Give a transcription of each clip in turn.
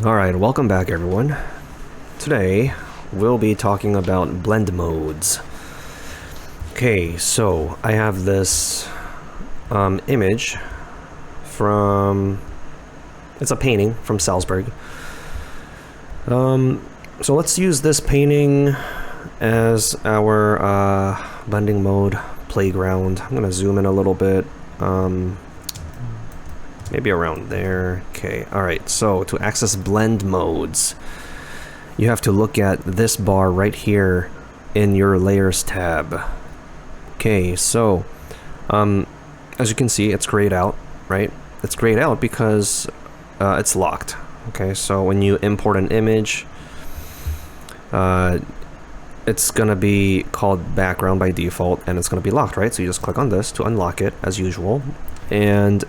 Alright, welcome back everyone. Today, we'll be talking about blend modes. Okay, so I have this image from... it's a painting from Salzburg. So let's use this painting as our blending mode playground. I'm gonna zoom in a little bit. Maybe around there. Okay, alright, so to access blend modes, you have to look at this bar right here in your layers tab. Okay, so as you can see, it's grayed out, right? It's grayed out because it's locked. Okay, so when you import an image, it's gonna be called background by default and it's gonna be locked, right? So you just click on this to unlock it as usual, and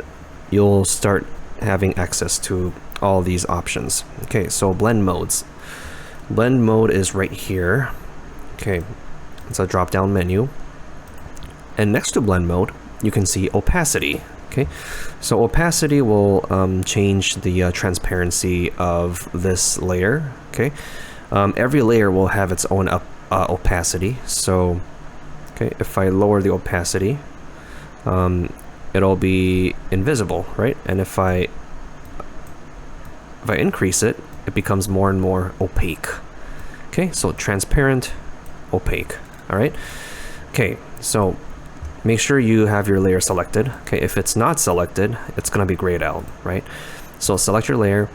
you'll start having access to all these options. Okay, so blend modes. Blend mode is right here. Okay, it's a drop down menu. And next to blend mode, you can see opacity. Okay, so opacity will change the transparency of this layer. Okay, every layer will have its own opacity. So, okay, if I lower the opacity, it'll be invisible, right? And if I increase it, it becomes more and more opaque. Okay, so transparent, opaque. All right. Okay, so make sure you have your layer selected. Okay, if it's not selected, it's gonna be grayed out, right? So select your layer,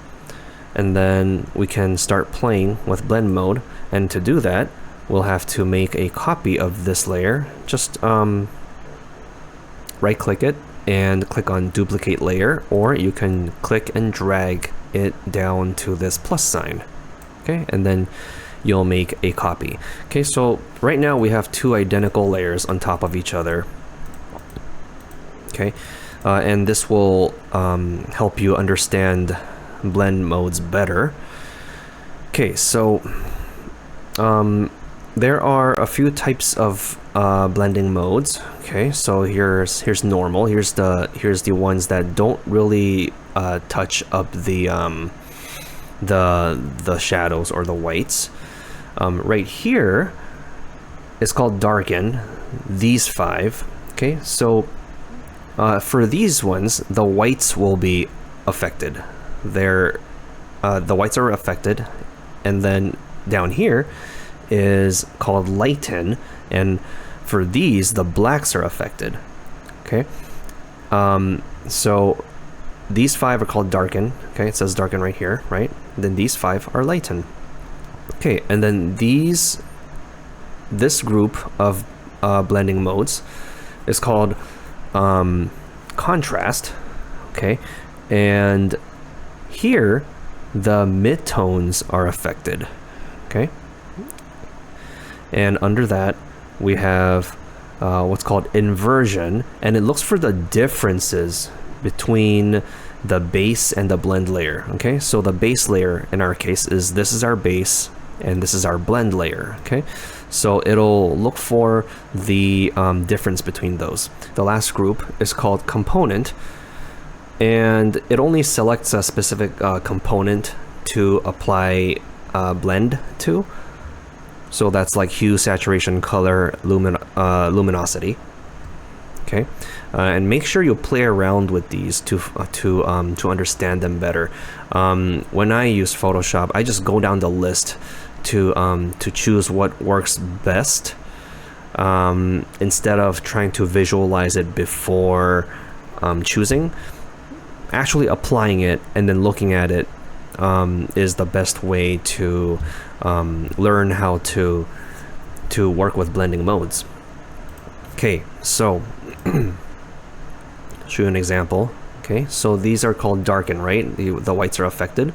and then we can start playing with blend mode. And to do that, we'll have to make a copy of this layer. Just right-click it and click on duplicate layer, or you can click and drag it down to this plus sign. Okay, and then you'll make a copy. Okay, so right now we have two identical layers on top of each other. Okay, and this will help you understand blend modes better. Okay, so there are a few types of blending modes. Okay, so here's normal. Here's the ones that don't really touch up the shadows or the whites. Right here is called darken. These 5. Okay, so for these ones, the whites will be affected. The whites are affected, and then down here is called lighten, and for these the blacks are affected. Okay, so these 5 are called darken. Okay, it says darken right here, right? Then these 5 are lighten. Okay, and then this group of blending modes is called contrast. Okay, and here the midtones are affected. Okay, and under that we have what's called inversion, and it looks for the differences between the base and the blend layer. Okay, so the base layer in our case is this is our base and this is our blend layer. Okay, so it'll look for the difference between those. The last group is called component, and it only selects a specific component to apply blend to. So that's like hue, saturation, color, luminosity. Okay, and make sure you play around with these to understand them better. When I use Photoshop, I just go down the list to choose what works best, instead of trying to visualize it before choosing. Actually applying it and then looking at it is the best way to learn how to work with blending modes. Okay, so show you an example. Okay, so these are called darken, right? The whites are affected.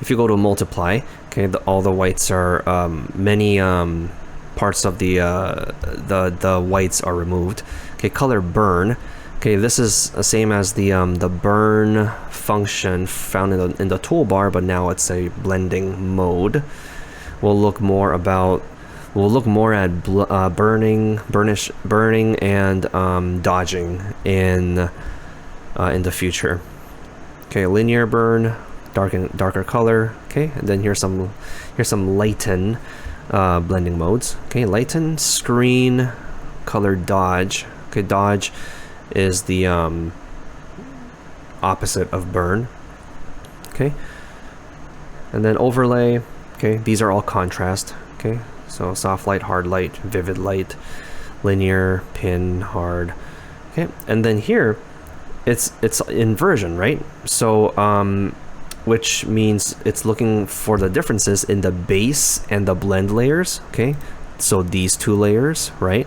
If you go to multiply, okay, all the whites are many parts of the whites are removed. Okay, color burn. Okay, this is the same as the burn function found in the toolbar, but now it's a blending mode. We'll look more at burning and dodging in the future. Okay, linear burn, darker color. Okay, and then here's some lighten blending modes. Okay, lighten, screen, color, dodge. Okay, dodge is the opposite of burn. Okay, and then overlay. Okay, these are all contrast. Okay, so soft light, hard light, vivid light, linear, pin, hard. Okay, and then here it's inversion, right? So which means it's looking for the differences in the base and the blend layers. Okay, so these two layers, right?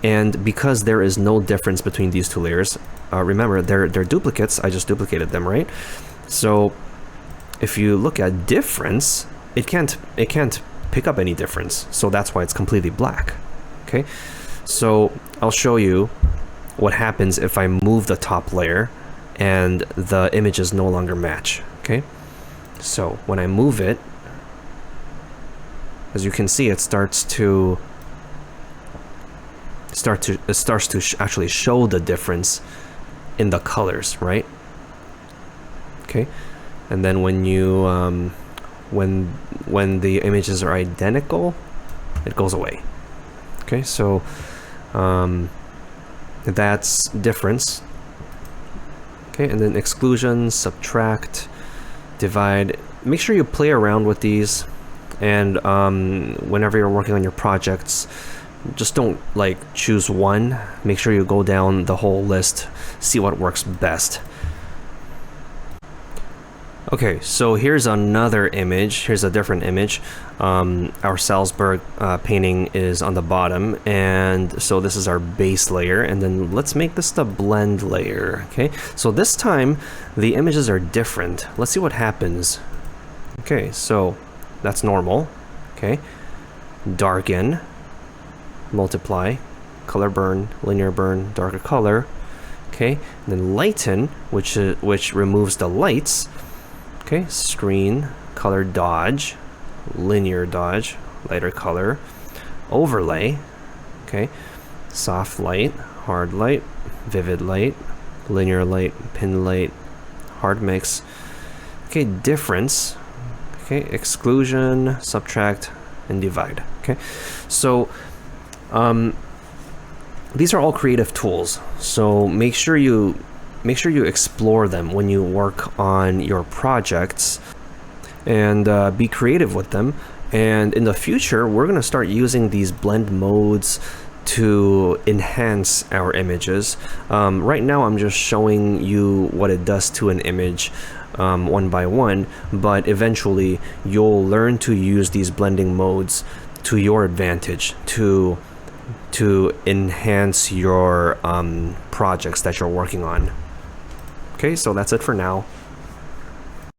And because there is no difference between these two layers, remember they're duplicates. I just duplicated them, right? So if you look at difference, it can't pick up any difference. So that's why it's completely black. Okay, so I'll show you what happens if I move the top layer and the images no longer match. Okay, so when I move it, as you can see, it starts to actually show the difference in the colors, right? Okay, and then when you when the images are identical, it goes away. Okay, so that's difference. Okay, and then exclusion, subtract, divide. Make sure you play around with these, and whenever you're working on your projects, just don't like choose one. Make sure you go down the whole list, see what works best. Okay, so here's another image. Here's a different image. Our Salzburg painting is on the bottom, and so this is our base layer, and then let's make this the blend layer. Okay, so this time the images are different. Let's see what happens. Okay, so that's normal. Okay, darken, multiply, color burn, linear burn, darker color. Okay, and then lighten, which removes the lights. Okay, screen, color, dodge, linear dodge, lighter color, overlay. Okay, soft light, hard light, vivid light, linear light, pin light, hard mix. Okay, difference. Okay, exclusion, subtract, and divide. Okay, so these are all creative tools, so make sure you explore them when you work on your projects, and be creative with them. And in the future, we're going to start using these blend modes to enhance our images. Right now I'm just showing you what it does to an image one by one, but eventually you'll learn to use these blending modes to your advantage to enhance your projects that you're working on. Okay, so that's it for now.